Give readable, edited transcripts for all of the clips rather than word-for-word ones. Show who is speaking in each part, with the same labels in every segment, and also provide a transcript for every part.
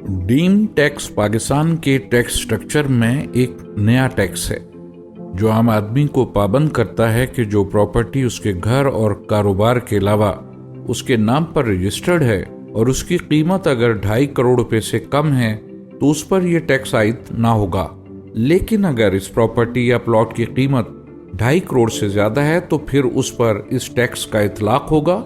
Speaker 1: Deem tax Pakistan के tax structure में एक नया टैक्स है जो आम आदमी को पाबंद करता है कि जो प्रॉपर्टी उसके घर और कारोबार के अलावा उसके नाम पर रजिस्टर्ड है और उसकी कीमत अगर 2.5 करोड़ रुपए से कम है तो उस पर यह टैक्स आयद ना होगा। लेकिन अगर इस प्रॉपर्टी या प्लॉट की कीमत 2.5 करोड़ से ज्यादा है तो फिर उस पर इस टैक्स का इतलाक होगा।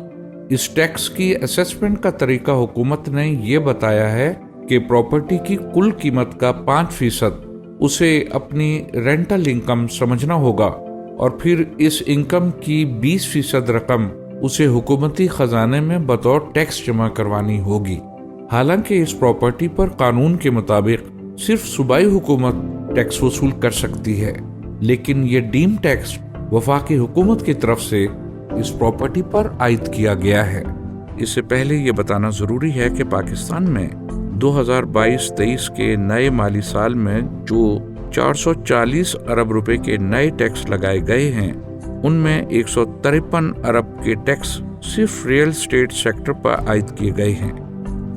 Speaker 1: इस टैक्स की असेसमेंट का तरीका हुकूमत ने ये बताया है कि प्रॉपर्टी की कुल कीमत का 5% उसे अपनी रेंटल इनकम समझना होगा और फिर इस इनकम की 20% रकम उसे हुकूमती खजाने में बतौर टैक्स जमा करवानी होगी। हालांकि इस प्रॉपर्टी पर कानून के मुताबिक सिर्फ सूबाई हुकूमत टैक्स वसूल कर सकती है, लेकिन ये डीम टैक्स वफाकी हुकूमत की तरफ से इस प्रॉपर्टी पर आयद किया गया है। इससे पहले ये बताना जरूरी है कि पाकिस्तान में 2022-23 के नए माली साल में जो 440 अरब रुपए के नए टैक्स लगाए गए हैं उनमें 153 अरब के टैक्स सिर्फ रियल एस्टेट सेक्टर पर आयद किए गए हैं।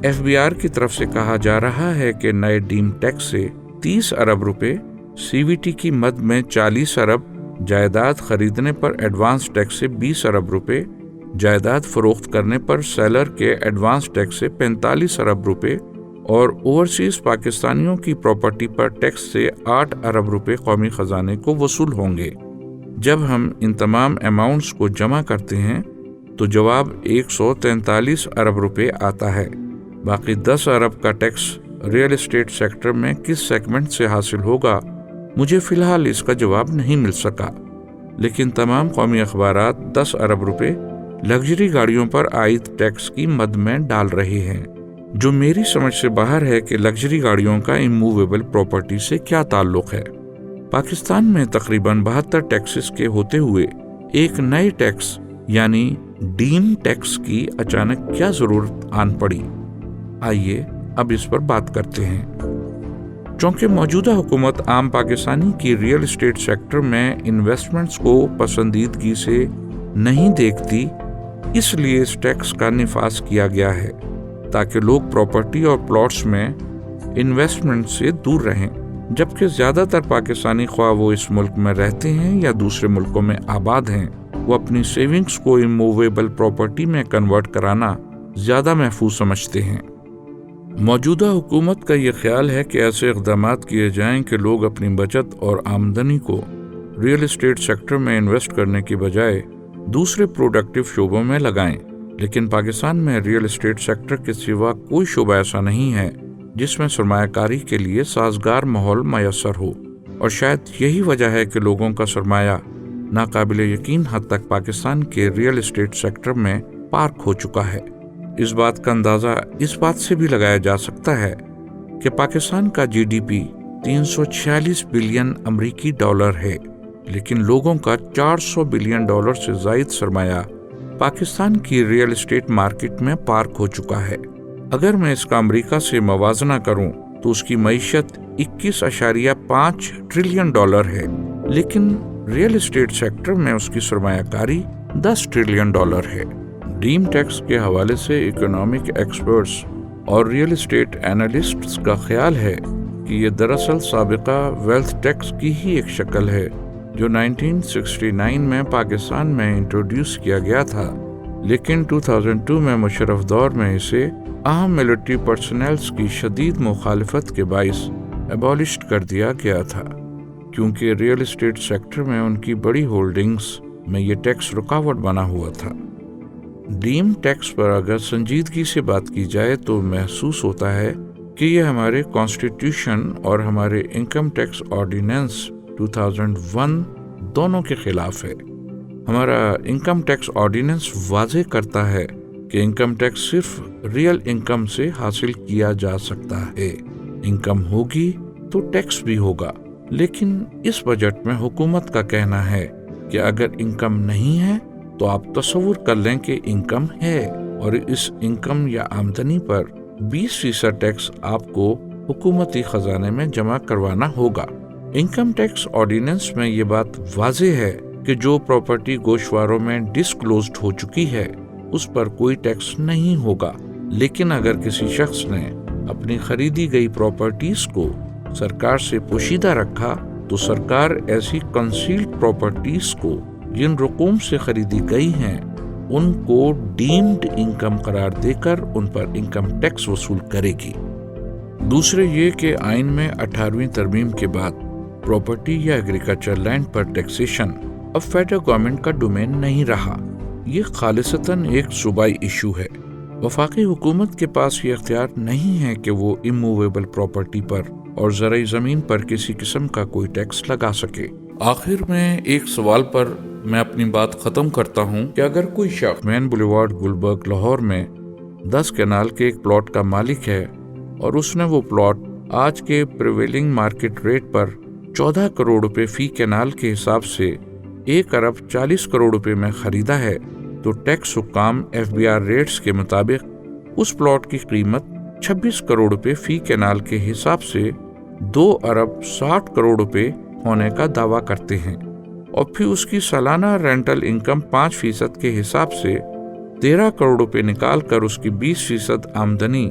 Speaker 1: एफबीआर की तरफ से कहा जा रहा है कि नए डीम टैक्स से 30 अरब रुपए, सीवीटी की मद में 40 अरब, जायदाद खरीदने पर एडवांस टैक्स से 20 अरब रुपए, जायदाद फरोख्त करने पर सेलर के एडवांस टैक्स से 45 अरब रुपए और ओवरसीज पाकिस्तानियों की प्रॉपर्टी पर टैक्स से 8 अरब रुपए कौमी खजाने को वसूल होंगे। जब हम इन तमाम अमाउंट्स को जमा करते हैं तो जवाब 143 अरब रुपए आता है। बाकी 10 अरब का टैक्स रियल एस्टेट सेक्टर में किस सेगमेंट से हासिल होगा, मुझे फिलहाल इसका जवाब नहीं मिल सका, लेकिन तमाम कौमी अखबारात 10 अरब रुपए लग्जरी गाड़ियों पर आयद टैक्स की मद में डाल रहे हैं, जो मेरी समझ से बाहर है कि लग्जरी गाड़ियों का इमूवेबल प्रॉपर्टी से क्या ताल्लुक है। पाकिस्तान में तकरीबन 72 टैक्सेस के होते हुए एक नए टैक्स यानी डीम टैक्स की अचानक क्या जरूरत आन पड़ी, आइए अब इस पर बात करते हैं। चूंकि मौजूदा हुकूमत आम पाकिस्तानी की रियल एस्टेट सेक्टर में इन्वेस्टमेंट्स को पसंदीदगी से नहीं देखती, इसलिए इस टैक्स का निफाज किया गया है ताकि लोग प्रॉपर्टी और प्लॉट्स में इन्वेस्टमेंट से दूर रहें, जबकि ज्यादातर पाकिस्तानी ख्वाह वो इस मुल्क में रहते हैं या दूसरे मुल्कों में आबाद हैं, वो अपनी सेविंग्स को इमूवेबल प्रॉपर्टी में कन्वर्ट कराना ज्यादा महफूज समझते हैं। मौजूदा हुकूमत का ये ख्याल है कि ऐसे इक़दाम किए जाएं कि लोग अपनी बचत और आमदनी को रियल एस्टेट सेक्टर में इन्वेस्ट करने की बजाय दूसरे प्रोडक्टिव शोबों में लगाएं। लेकिन पाकिस्तान में रियल एस्टेट सेक्टर के सिवा कोई शोबा ऐसा नहीं है जिसमें सरमायाकारी के लिए साजगार माहौल मैसर हो, और शायद यही वजह है कि लोगों का सरमाया नाकाबिल यकीन हद तक पाकिस्तान के रियल एस्टेट सेक्टर में पार्क हो चुका है। इस बात का अंदाजा इस बात से भी लगाया जा सकता है कि पाकिस्तान का जीडीपी 346 बिलियन अमरीकी डॉलर है, लेकिन लोगों का 400 बिलियन डॉलर से ज्यादा सरमाया पाकिस्तान की रियल एस्टेट मार्केट में पार्क हो चुका है। अगर मैं इसका अमेरिका से मवाजना करूं तो उसकी मईशत 21.5 ट्रिलियन डॉलर है, लेकिन रियल एस्टेट सेक्टर में उसकी सरमायाकारी 10 ट्रिलियन डॉलर है। डीम टैक्स के हवाले से इकोनॉमिक एक्सपर्ट्स और रियल एस्टेट एनालिस्ट्स का ख्याल है कि ये दरअसल साबिका वेल्थ टैक्स की ही एक शक्ल है जो 1969 में पाकिस्तान में इंट्रोड्यूस किया गया था, लेकिन 2002 में मुशर्रफ दौर में इसे अहम मिलिट्री पर्सनल्स की शदीद मुखालिफत के बाइस एबॉलिश कर दिया गया था, क्योंकि रियल एस्टेट सेक्टर में उनकी बड़ी होल्डिंग्स में ये टैक्स रुकावट बना हुआ था। डीम टैक्स पर अगर संजीदगी से बात की जाए तो महसूस होता है कि ये हमारे कॉन्स्टिट्यूशन और हमारे इनकम टैक्स ऑर्डिनेंस 2001 दोनों के खिलाफ है। हमारा इनकम टैक्स ऑर्डिनेंस वाज़ेह करता है कि इनकम टैक्स सिर्फ रियल इनकम से हासिल किया जा सकता है। इनकम होगी तो टैक्स भी होगा, लेकिन इस बजट में हुकूमत का कहना है कि अगर इनकम नहीं है तो आप तसव्वुर कर लें कि इनकम है, और इस इनकम या आमदनी पर 20% टैक्स आपको हुकूमती खजाने में जमा करवाना होगा। इनकम टैक्स ऑर्डिनेंस में ये बात वाज़ेह है कि जो प्रॉपर्टी गोशवारों में डिस्क्लोज्ड हो चुकी है उस पर कोई टैक्स नहीं होगा, लेकिन अगर किसी शख्स ने اپنی خریدی گئی پراپرٹیز کو سرکار سے پوشیدہ رکھا تو سرکار ایسی کنسیلڈ پراپرٹیز کو جن رقوم سے خریدی گئی ہیں ان کو ڈیمڈ انکم قرار دے کر ان پر انکم ٹیکس وصول کرے گی۔ دوسرے یہ کہ آئین میں 18ویں ترمیم کے بعد پراپرٹی یا ایگریکلچر لینڈ پر ٹیکسیشن اب فیڈرل گورنمنٹ کا ڈومین نہیں رہا، یہ خالصتاً ایک صوبائی ایشو ہے۔ وفاقی حکومت کے پاس یہ اختیار نہیں ہے کہ وہ اموویبل پراپرٹی پر اور زرعی زمین پر کسی قسم کا کوئی ٹیکس لگا سکے۔ آخر میں ایک سوال پر میں اپنی بات ختم کرتا ہوں کہ اگر کوئی شخص مین بولیوارڈ گلبرگ لاہور میں 10 کنال کے ایک پلاٹ کا مالک ہے اور اس نے وہ پلاٹ آج کے پریویلنگ مارکیٹ ریٹ پر 14 کروڑ روپے فی کنال کے حساب سے 1 ارب 40 کروڑ روپے میں خریدا ہے تو ٹیکس حکام FBR ریٹس کے مطابق اس پلاٹ کی قیمت 26 کروڑ روپے فی کنال کے حساب سے 2 ارب 60 کروڑ روپے ہونے کا دعویٰ کرتے ہیں، اور پھر اس کی سالانہ رینٹل انکم 5% کے حساب سے 13 کروڑ روپے نکال کر اس کی 20% آمدنی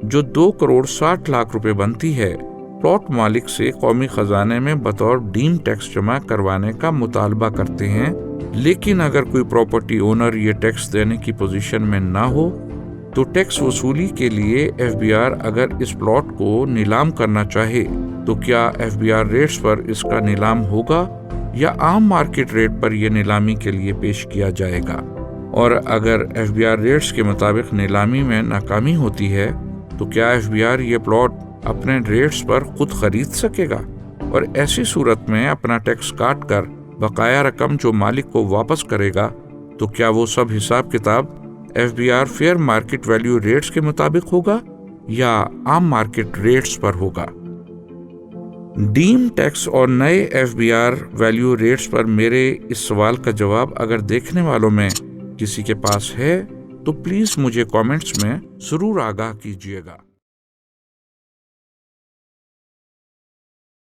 Speaker 1: جو 2 کروڑ 60 لاکھ روپے بنتی ہے پلاٹ مالک سے قومی خزانے میں بطور ڈیم ٹیکس جمع کروانے کا مطالبہ کرتے ہیں۔ لیکن اگر کوئی پراپرٹی اونر یہ ٹیکس دینے کی پوزیشن میں نہ ہو تو ٹیکس وصولی کے لیے FBR اگر اس پلاٹ کو نیلام کرنا چاہے تو کیا FBR ریٹس پر اس کا نیلام ہوگا یا عام مارکیٹ ریٹ پر یہ نیلامی کے لیے پیش کیا جائے گا؟ اور اگر FBR ریٹس کے مطابق نیلامی میں ناکامی ہوتی ہے تو کیا FBR یہ پلاٹ اپنے ریٹس پر خود خرید سکے گا؟ اور ایسی صورت میں اپنا ٹیکس کاٹ کر بقایا رقم جو مالک کو واپس کرے گا تو کیا وہ سب حساب کتاب FBR fair market value rates کے مطابق ہوگا یا عام مارکیٹ ریٹس پر ہوگا؟ ڈیم ٹیکس اور نئے FBR ویلیو ریٹس پر میرے اس سوال کا جواب اگر دیکھنے والوں میں کسی کے پاس ہے تو پلیز مجھے کامنٹس میں ضرور آگاہ کیجیے گا۔